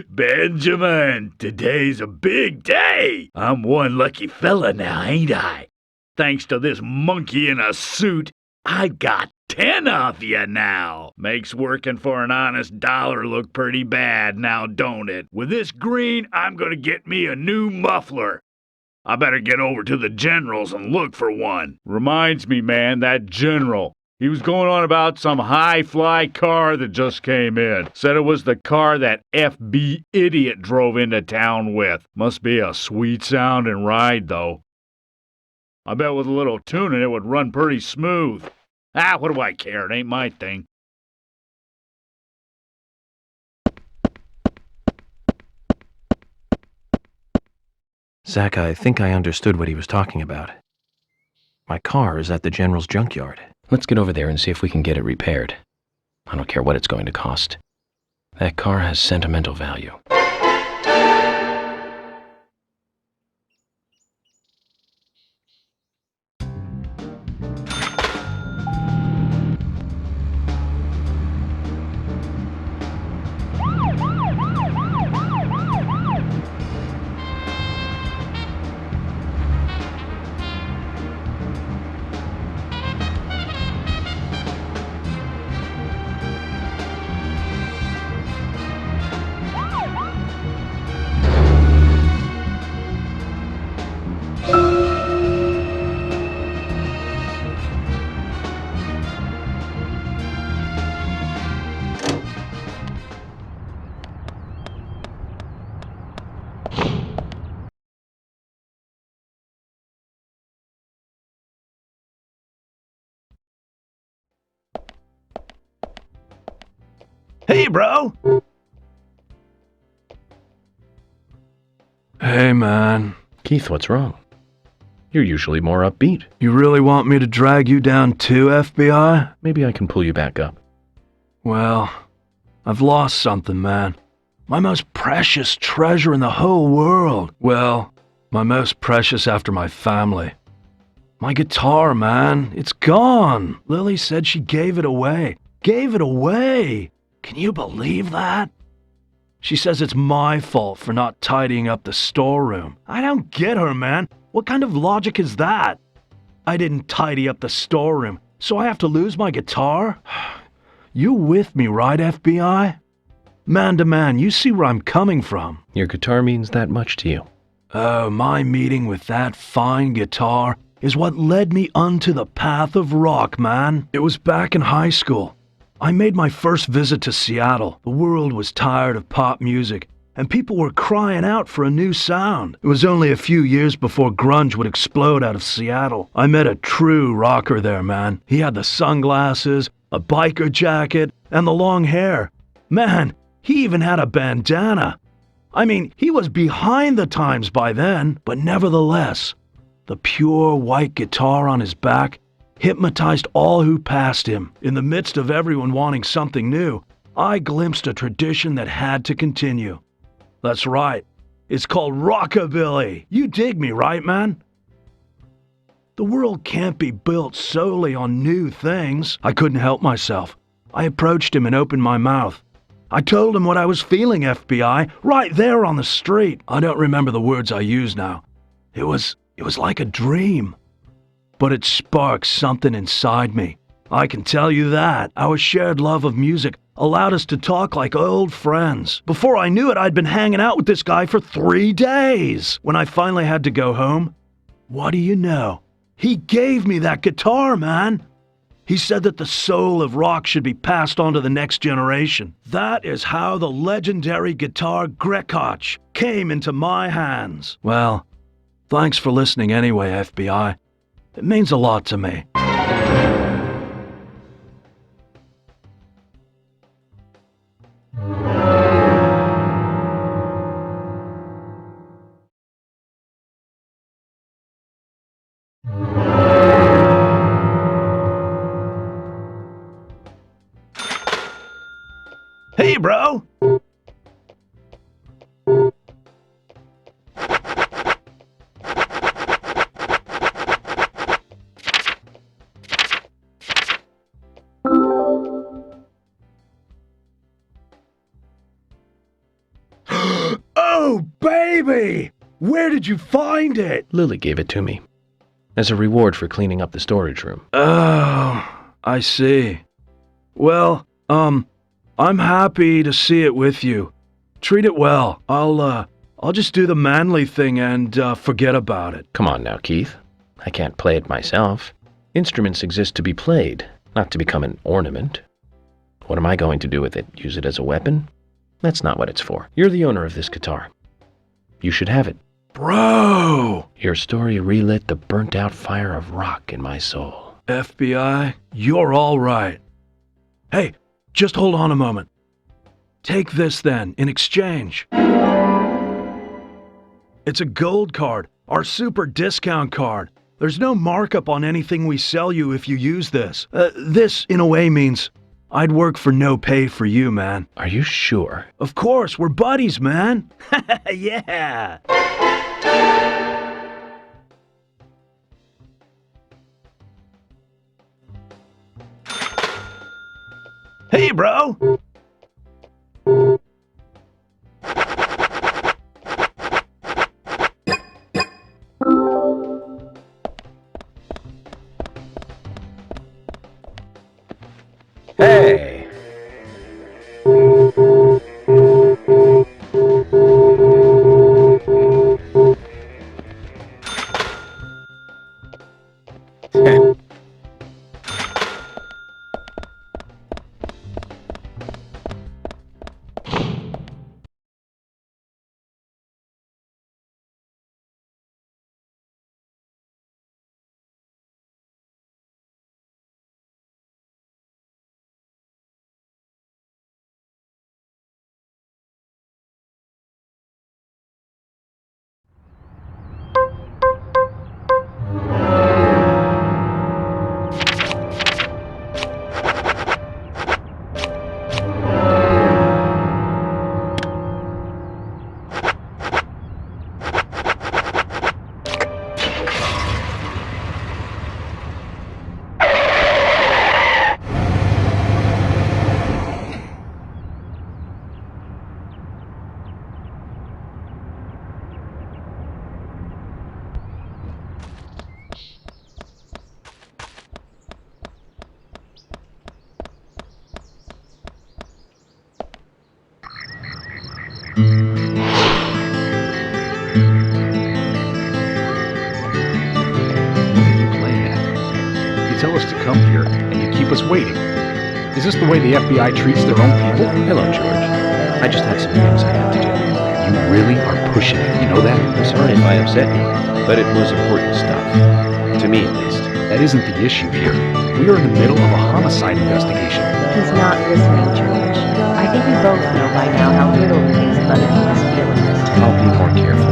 Benjamin, today's a big day. I'm one lucky fella now, ain't I? Thanks to this monkey in a suit, I got 10 of you now. Makes working for an honest dollar look pretty bad now, don't it? With this green, I'm gonna get me a new muffler. I better get over to the general's and look for one. Reminds me, man, that general. He was going on about some high-fly car that just came in. Said it was the car that FB idiot drove into town with. Must be a sweet-sounding ride, though. I bet with a little tuning it would run pretty smooth. What do I care? It ain't my thing. Zach, I think I understood what he was talking about. My car is at the General's junkyard. Let's get over there and see if we can get it repaired. I don't care what it's going to cost. That car has sentimental value. Hey, bro! Hey, man. Keith, what's wrong? You're usually more upbeat. You really want me to drag you down too, FBI? Maybe I can pull you back up. Well, I've lost something, man. My most precious treasure in the whole world. Well, my most precious after my family. My guitar, man. It's gone. Lily said she gave it away. Gave it away! Can you believe that? She says it's my fault for not tidying up the storeroom. I don't get her, man. What kind of logic is that? I didn't tidy up the storeroom, so I have to lose my guitar? You with me, right, FBI? Man to man, you see where I'm coming from. Your guitar means that much to you. Oh, my meeting with that fine guitar is what led me onto the path of rock, man. It was back in high school. I made my first visit to Seattle. The world was tired of pop music, and people were crying out for a new sound. It was only a few years before grunge would explode out of Seattle. I met a true rocker there, man. He had the sunglasses, a biker jacket, and the long hair. Man, he even had a bandana. I mean, he was behind the times by then, but nevertheless, the pure white guitar on his back hypnotized all who passed him. In the midst of everyone wanting something new, I glimpsed a tradition that had to continue. That's right. It's called rockabilly. You dig me, right, man? The world can't be built solely on new things. I couldn't help myself. I approached him and opened my mouth. I told him what I was feeling, FBI, right there on the street. I don't remember the words I used now. It was like a dream. But it sparked something inside me. I can tell you that. Our shared love of music allowed us to talk like old friends. Before I knew it, I'd been hanging out with this guy for 3 days. When I finally had to go home, what do you know? He gave me that guitar, man. He said that the soul of rock should be passed on to the next generation. That is how the legendary guitar Grekach came into my hands. Well, thanks for listening anyway, FBI. It means a lot to me. Hey, bro! baby! Where did you find it? Lily gave it to me as a reward for cleaning up the storage room. Oh, I see. Well, I'm happy to see it with you. Treat it well. I'll just do the manly thing and forget about it. Come on now, Keith. I can't play it myself. Instruments exist to be played, not to become an ornament. What am I going to do with it? Use it as a weapon? That's not what it's for. You're the owner of this guitar. You should have it. Bro! Your story relit the burnt-out fire of rock in my soul. FBI, you're all right. Hey, just hold on a moment. Take this then, in exchange. It's a gold card, our super discount card. There's no markup on anything we sell you if you use this. This, in a way, means I'd work for no pay for you, man. Are you sure? Of course, we're buddies, man. Yeah. Hey, bro. Hey! Tell us to come here, and you keep us waiting. Is this the way the FBI treats their own people? Hello, George. I just had some things I have to do. You really are pushing it, you know that? I'm sorry if I upset you, but it was important stuff. To me, at least. That isn't the issue here. We are in the middle of a homicide investigation. He's not listening, George. I think we both know by now how little he thinks of other people's feelings. I'll be more careful.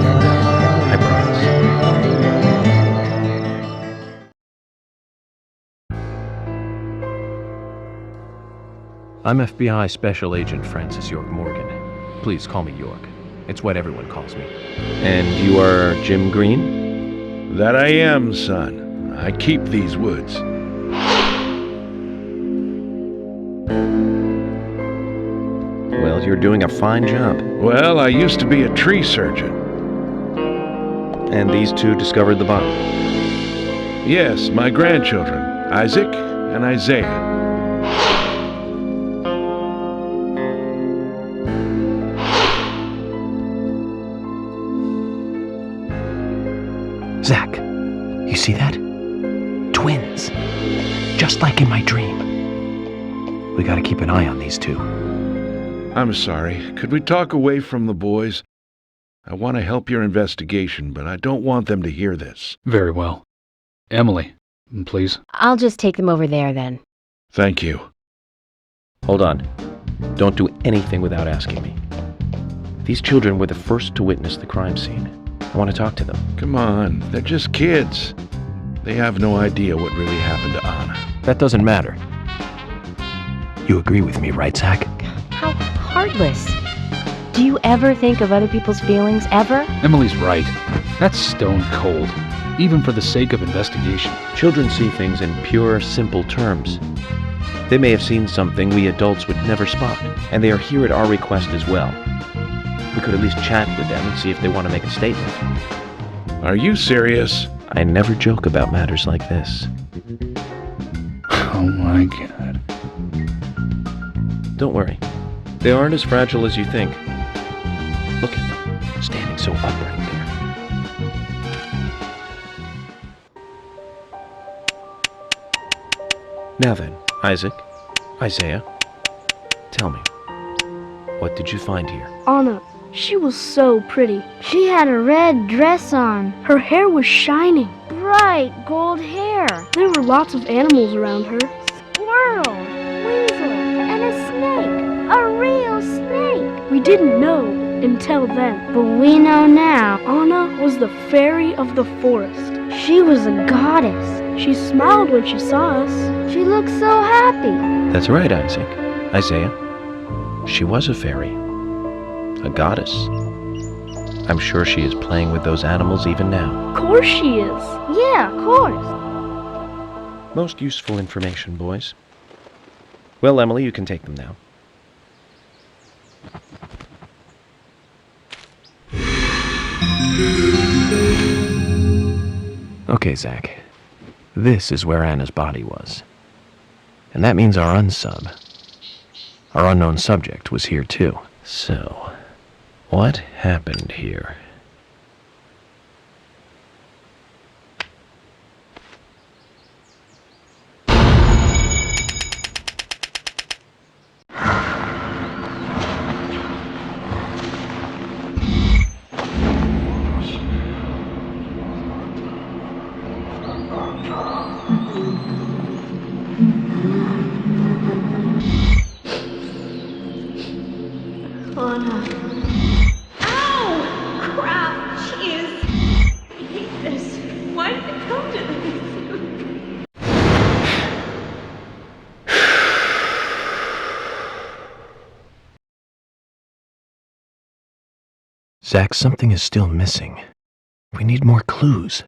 I promise. I'm FBI Special Agent Francis York Morgan. Please call me York. It's what everyone calls me. And you are Jim Green? That I am, son. I keep these woods. Well, you're doing a fine job. Well, I used to be a tree surgeon. And these two discovered the body. Yes, my grandchildren, Isaac and Isaiah. Zach, you see that? Twins. Just like in my dream. We gotta keep an eye on these two. I'm sorry. Could we talk away from the boys? I want to help your investigation, but I don't want them to hear this. Very well. Emily, please. I'll just take them over there then. Thank you. Hold on. Don't do anything without asking me. These children were the first to witness the crime scene. I want to talk to them. Come on, they're just kids. They have no idea what really happened to Anna. That doesn't matter. You agree with me, right, Zach? How heartless. Do you ever think of other people's feelings, ever? Emily's right. That's stone cold, even for the sake of investigation. Children see things in pure, simple terms. They may have seen something we adults would never spot, and they are here at our request as well. We could at least chat with them and see if they want to make a statement. Are you serious? I never joke about matters like this. Oh my god. Don't worry. They aren't as fragile as you think. Look at them, standing so upright there. Now then, Isaiah, tell me, what did you find here? Anna, she was so pretty. She had a red dress on. Her hair was shining. Bright gold hair. There were lots of animals around her. Squirrels, weasel, and a snake. A real snake. We didn't know until then, but we know now. Anna was the fairy of the forest. She was a goddess. She smiled when she saw us. She looked so happy. That's right, Isaiah. She was a fairy. A goddess. I'm sure she is playing with those animals even now. Of course she is. Yeah, of course. Most useful information, boys. Well, Emily, you can take them now. Okay, Zach. This is where Anna's body was. And that means our unsub, our unknown subject, was here too. So, what happened here? Zach, something is still missing. We need more clues.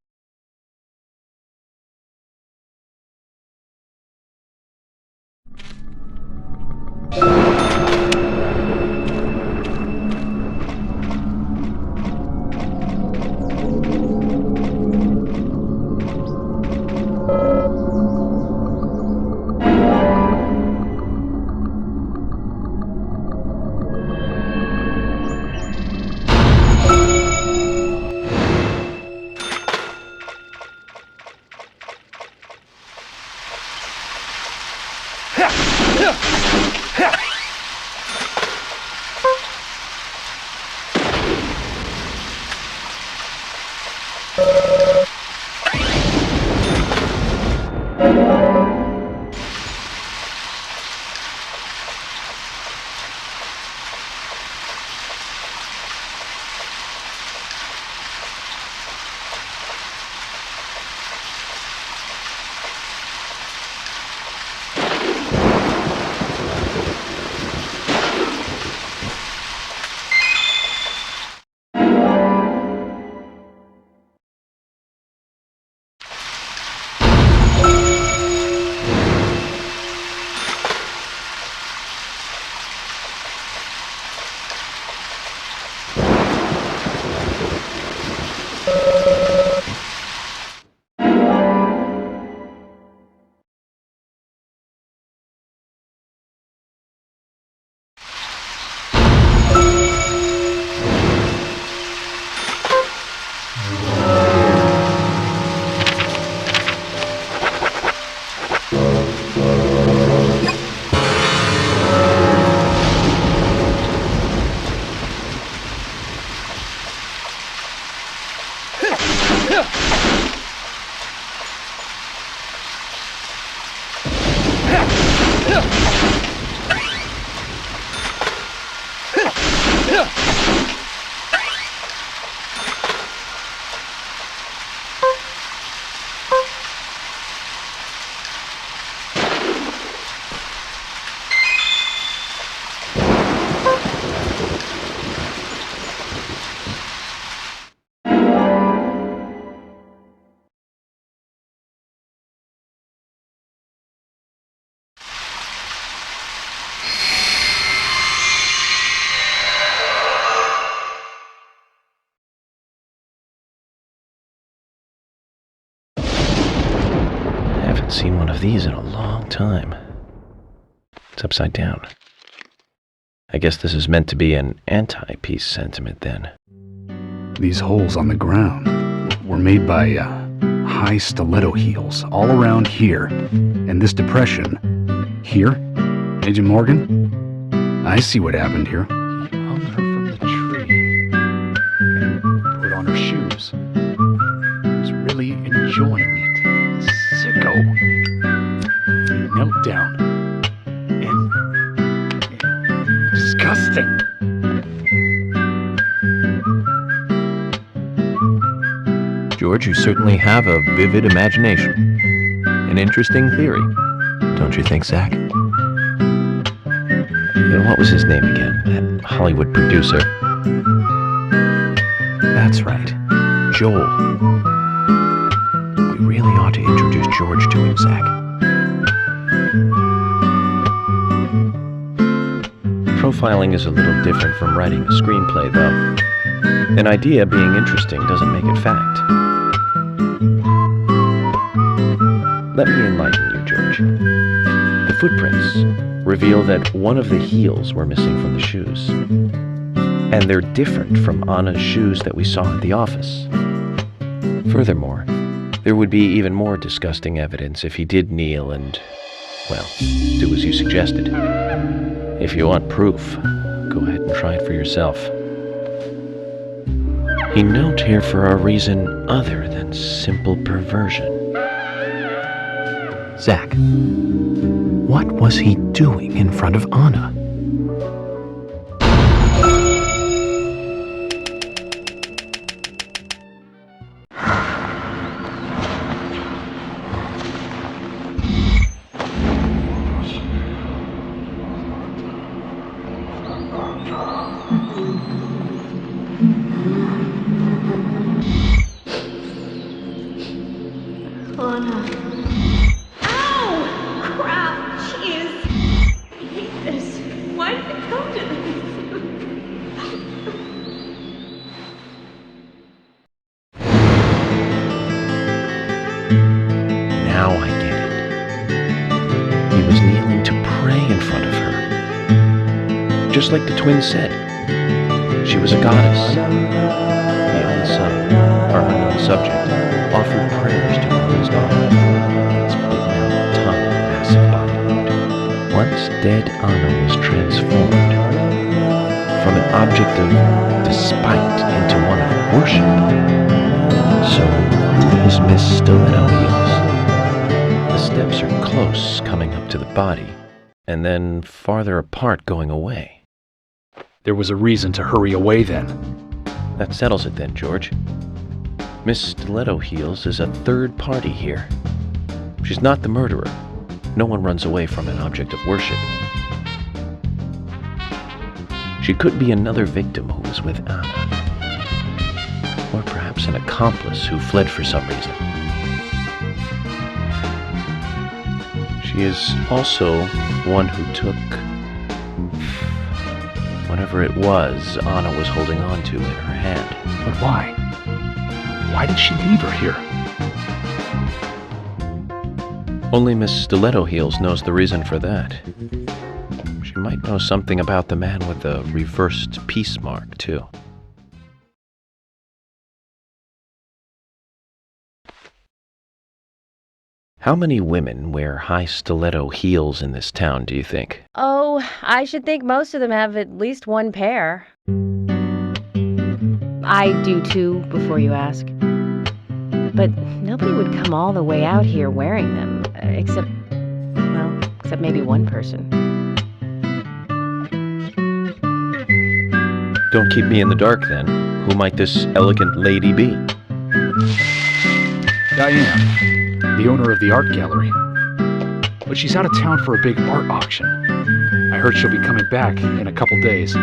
seen one of these in a long time. It's upside down. I guess this is meant to be an anti-peace sentiment then. These holes on the ground were made by high stiletto heels all around here. And this depression here, Agent Morgan, I see what happened here. He hung her from the tree and put on her shoes. He was really enjoying it. Sicko. He knelt down. And disgusting. George, you certainly have a vivid imagination. An interesting theory. Don't you think, Zach? What was his name again? That Hollywood producer. That's right. Joel. We really ought to introduce George to him, Zach. Profiling is a little different from writing a screenplay, though. An idea being interesting doesn't make it fact. Let me enlighten you, George. The footprints reveal that one of the heels were missing from the shoes. And they're different from Anna's shoes that we saw at the office. Furthermore, there would be even more disgusting evidence if he did kneel and, well, do as you suggested. If you want proof, go ahead and try it for yourself. He knelt here for a reason other than simple perversion. Zach, what was he doing in front of Anna? Anna. Ow! Crap! Jeez! I hate this. Why did it come to this? Now I get it. He was kneeling to pray in front of her. Just like the twins said. She was a goddess. The unsung, or unknown subject, offered prayers to Anna's body. Its bitten-out tongue, massive body wound. Once dead, Anna was transformed from an object of despite into one of worship. So, who is Miss Stiletto Heels? The steps are close, coming up to the body, and then farther apart, going away. There was a reason to hurry away then. That settles it then, George. Miss Stiletto Heels is a third party here. She's not the murderer. No one runs away from an object of worship. She could be another victim who was with Anna. Or perhaps an accomplice who fled for some reason. She is also one who took whatever it was Anna was holding on to in her hand. But why? Why did she leave her here? Only Miss Stiletto Heels knows the reason for that. She might know something about the man with the reversed peace mark, too. How many women wear high stiletto heels in this town, do you think? Oh, I should think most of them have at least one pair. I do too, before you ask. But nobody would come all the way out here wearing them, except maybe one person. Don't keep me in the dark, then. Who might this elegant lady be? Diane, the owner of the art gallery. But she's out of town for a big art auction. I heard she'll be coming back in a couple days.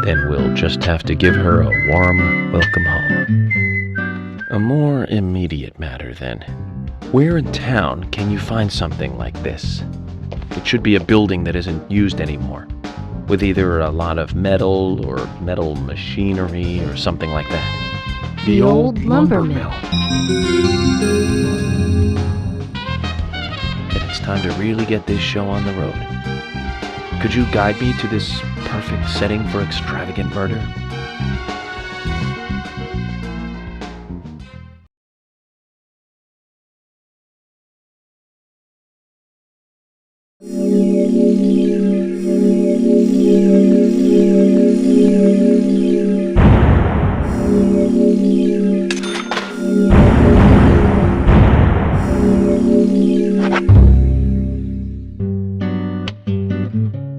Then we'll just have to give her a warm welcome home. A more immediate matter, then. Where in town can you find something like this? It should be a building that isn't used anymore, with either a lot of metal or metal machinery or something like that. The old lumber mill. And it's time to really get this show on the road. Could you guide me to this perfect setting for extravagant murder?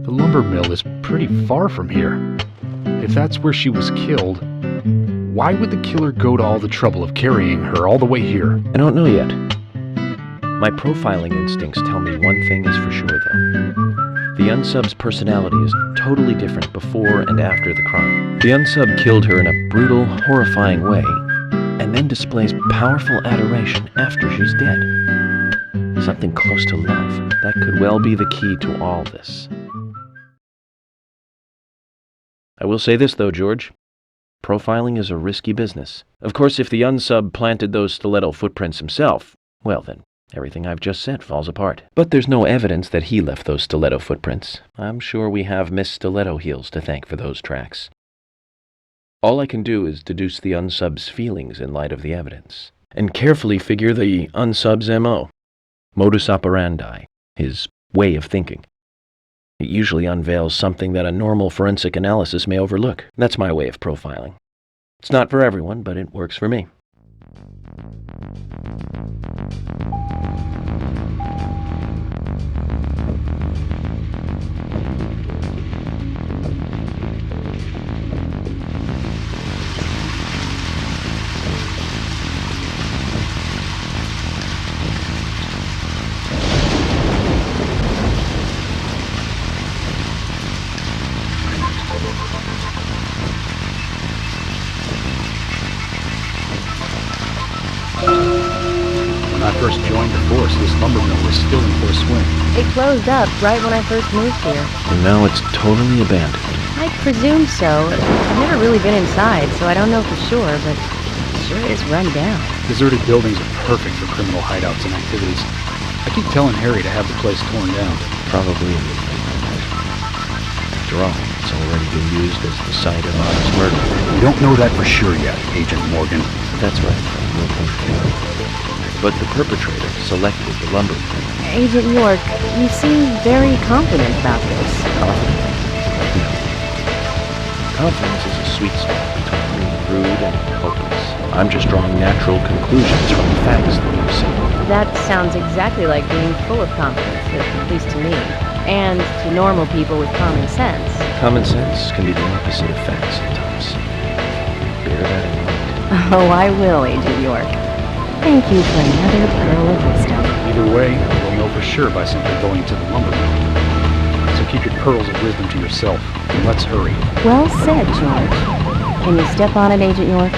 The lumber mill is pretty far from here. If that's where she was killed, why would the killer go to all the trouble of carrying her all the way here? I don't know yet. My profiling instincts tell me one thing is for sure, though. The unsub's personality is totally different before and after the crime. The unsub killed her in a brutal, horrifying way, and then displays powerful adoration after she's dead. Something close to love. That could well be the key to all this. I will say this, though, George. Profiling is a risky business. Of course, if the unsub planted those stiletto footprints himself, well then, everything I've just said falls apart. But there's no evidence that he left those stiletto footprints. I'm sure we have Miss Stiletto Heels to thank for those tracks. All I can do is deduce the unsub's feelings in light of the evidence, and carefully figure the unsub's MO, modus operandi, his way of thinking. It usually unveils something that a normal forensic analysis may overlook. That's my way of profiling. It's not for everyone, but it works for me. When I first joined the force, this lumber mill was still in full swing. It closed up right when I first moved here. And now it's totally abandoned. I presume so. I've never really been inside, so I don't know for sure, but it sure is run down. Deserted buildings are perfect for criminal hideouts and activities. I keep telling Harry to have the place torn down. Probably. After all, it's already been used as the site of honest murder. We don't know that for sure yet, Agent Morgan. That's right. But the perpetrator selected the lumber mill. Agent York, you seem very confident about this. Confident? No. Confidence is a sweet spot between being rude and hopeless. I'm just drawing natural conclusions from the facts that you've seen. That sounds exactly like being full of confidence, at least to me. And to normal people with common sense. Common sense can be the opposite of facts sometimes. Bear that in mind. Oh, I will, Agent York. Thank you for another pearl of wisdom. Either way, we'll know for sure by simply going to the lumber mill. So keep your pearls of wisdom to yourself, and let's hurry. Well said, George. Can you step on it, Agent York?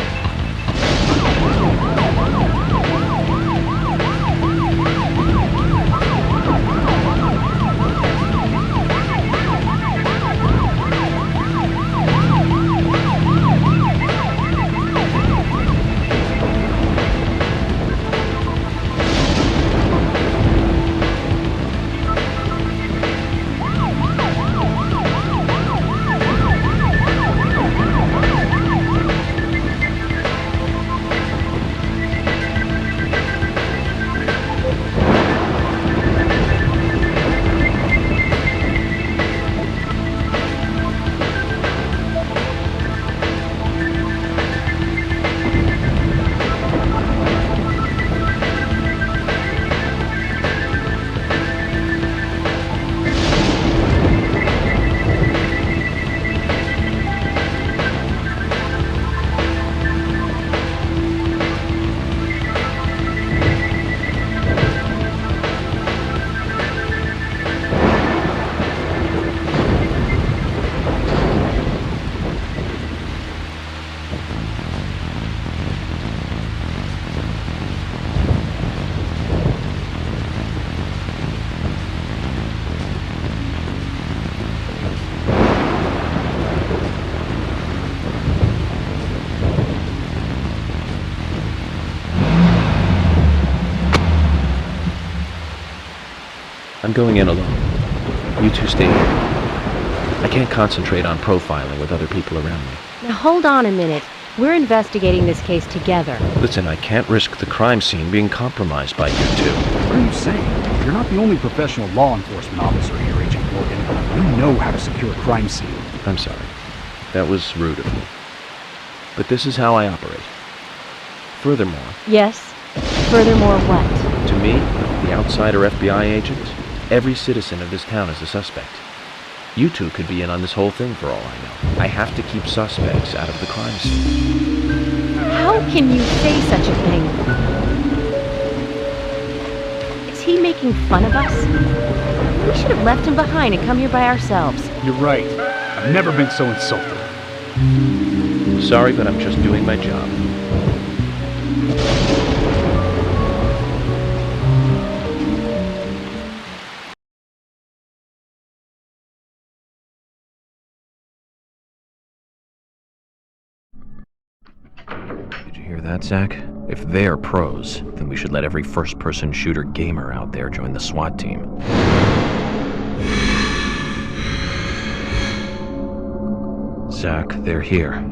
I'm going in alone. You two stay here. I can't concentrate on profiling with other people around me. Now hold on a minute. We're investigating this case together. Listen, I can't risk the crime scene being compromised by you two. What are you saying? You're not the only professional law enforcement officer here, Agent Morgan. You know how to secure a crime scene. I'm sorry. That was rude of me. But this is how I operate. Furthermore... Yes? Furthermore what? To me, the outsider FBI agent, every citizen of this town is a suspect. You two could be in on this whole thing for all I know. I have to keep suspects out of the crime scene. How can you say such a thing? Is he making fun of us? We should have left him behind and come here by ourselves. You're right. I've never been so insulted. Sorry, but I'm just doing my job. Did you hear that, Zach? If they're pros, then we should let every first-person shooter gamer out there join the SWAT team. Zach, they're here.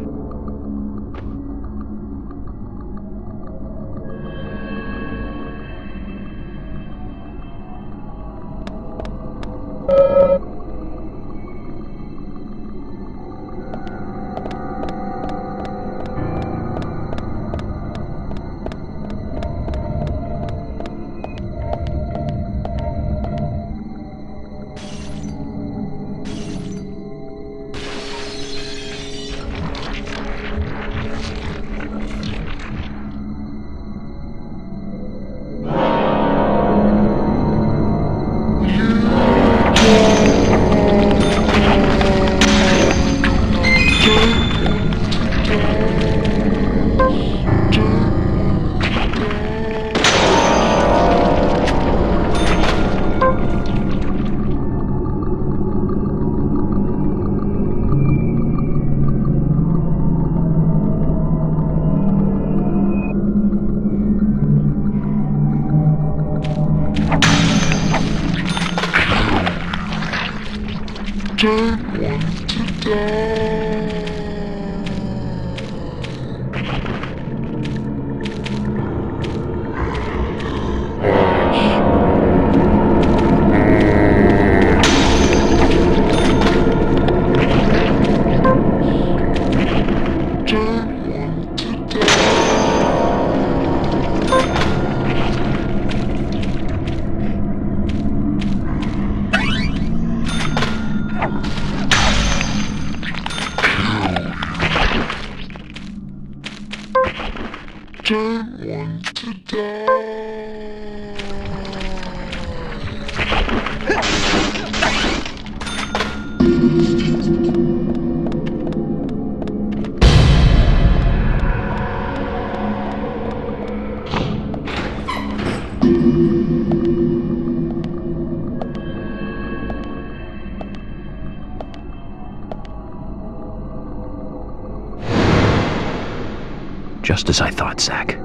Just as I thought, Zach.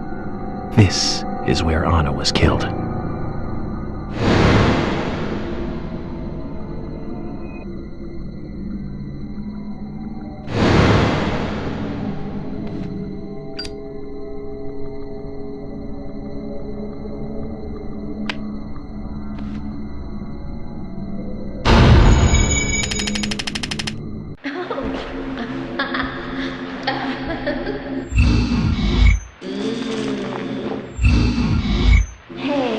This is where Anna was killed. Hey,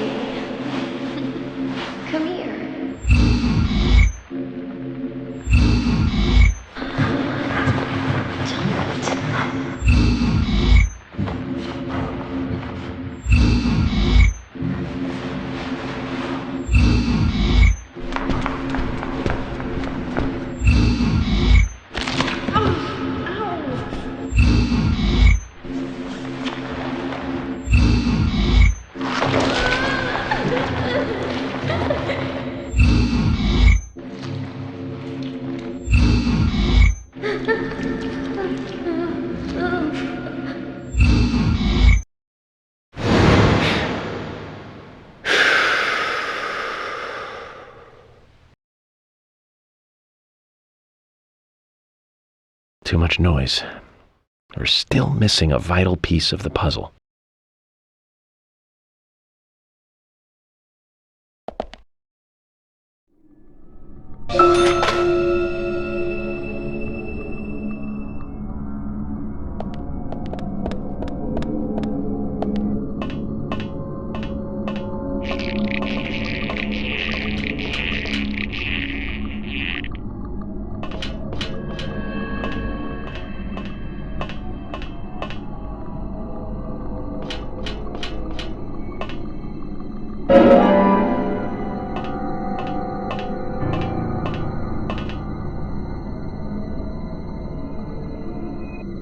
Too much noise. We're still missing a vital piece of the puzzle.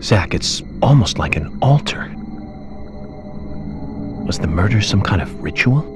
Zach, it's almost like an altar. Was the murder some kind of ritual?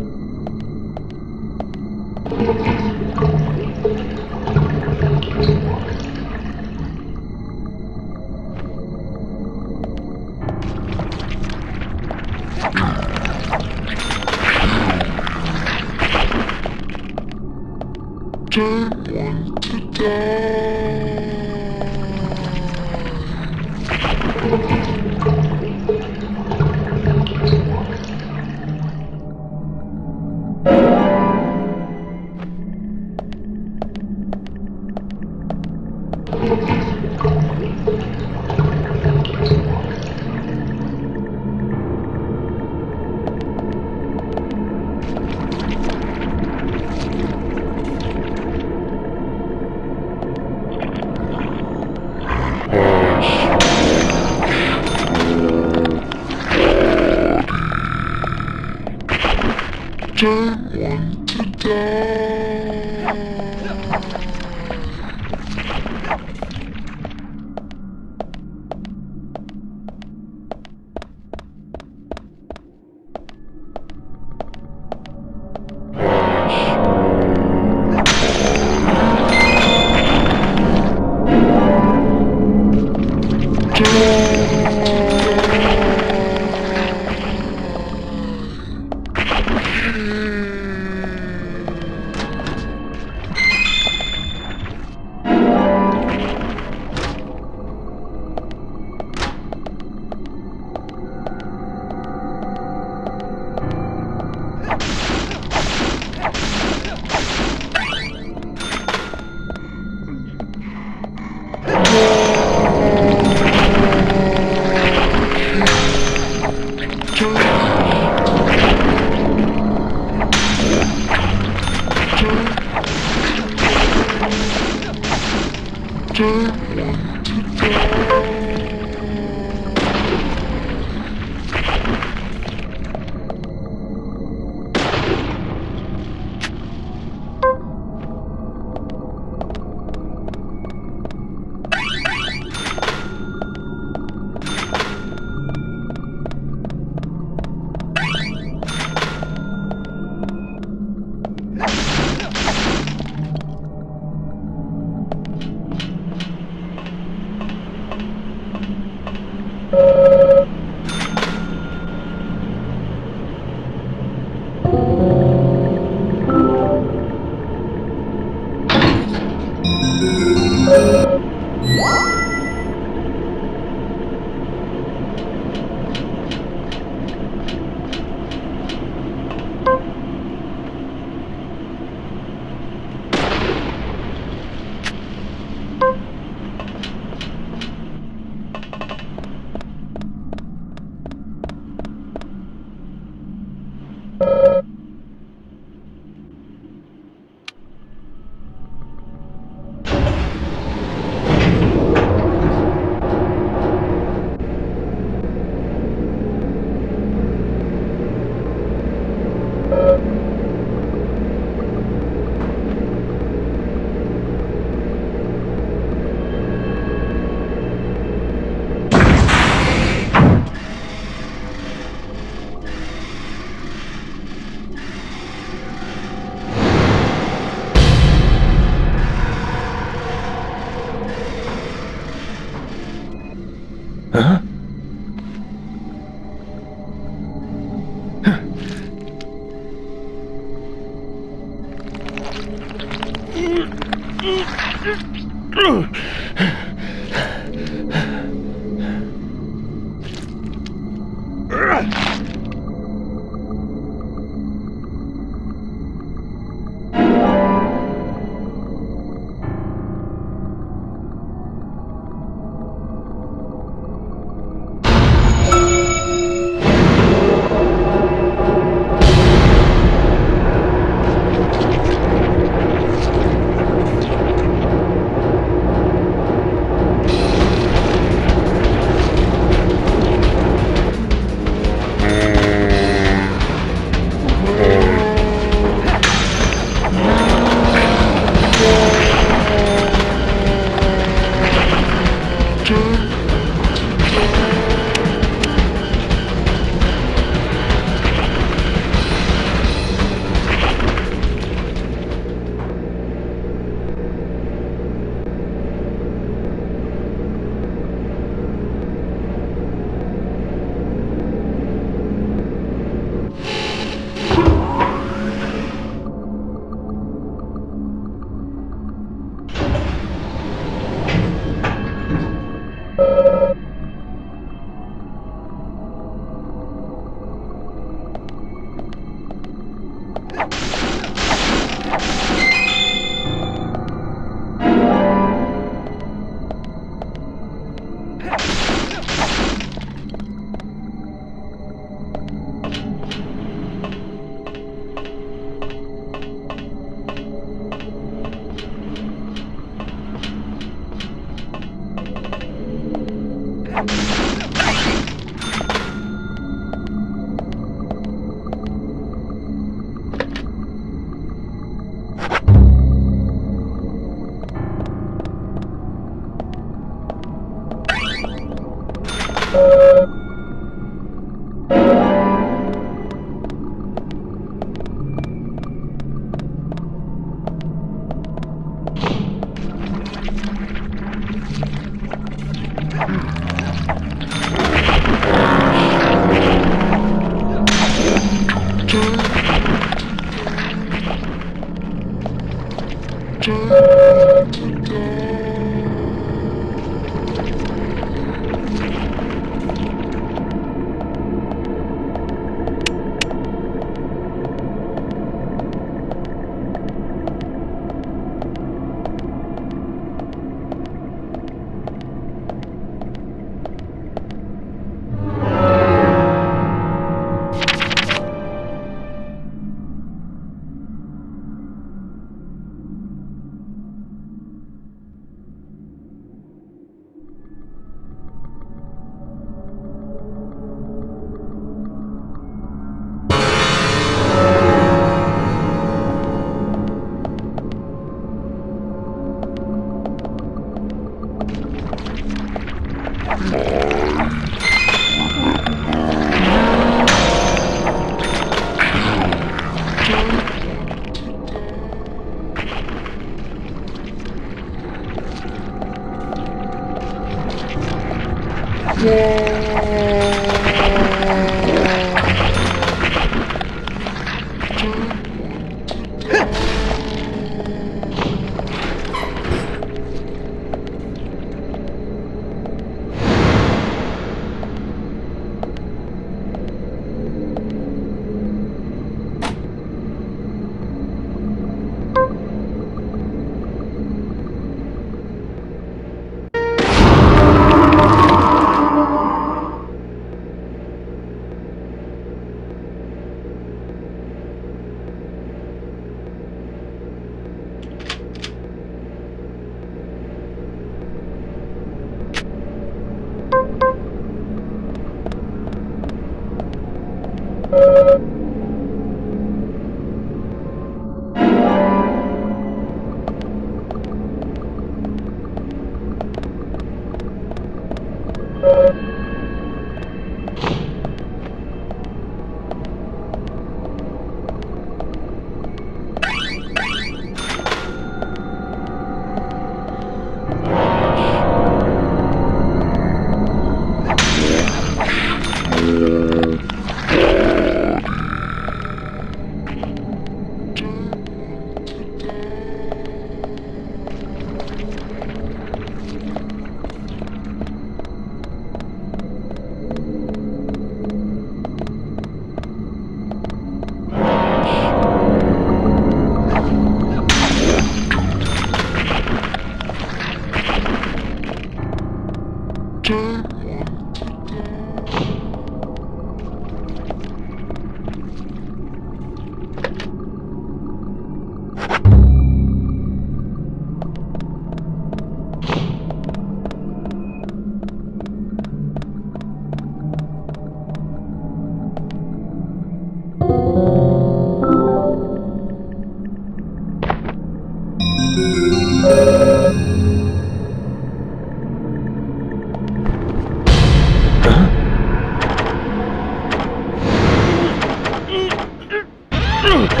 you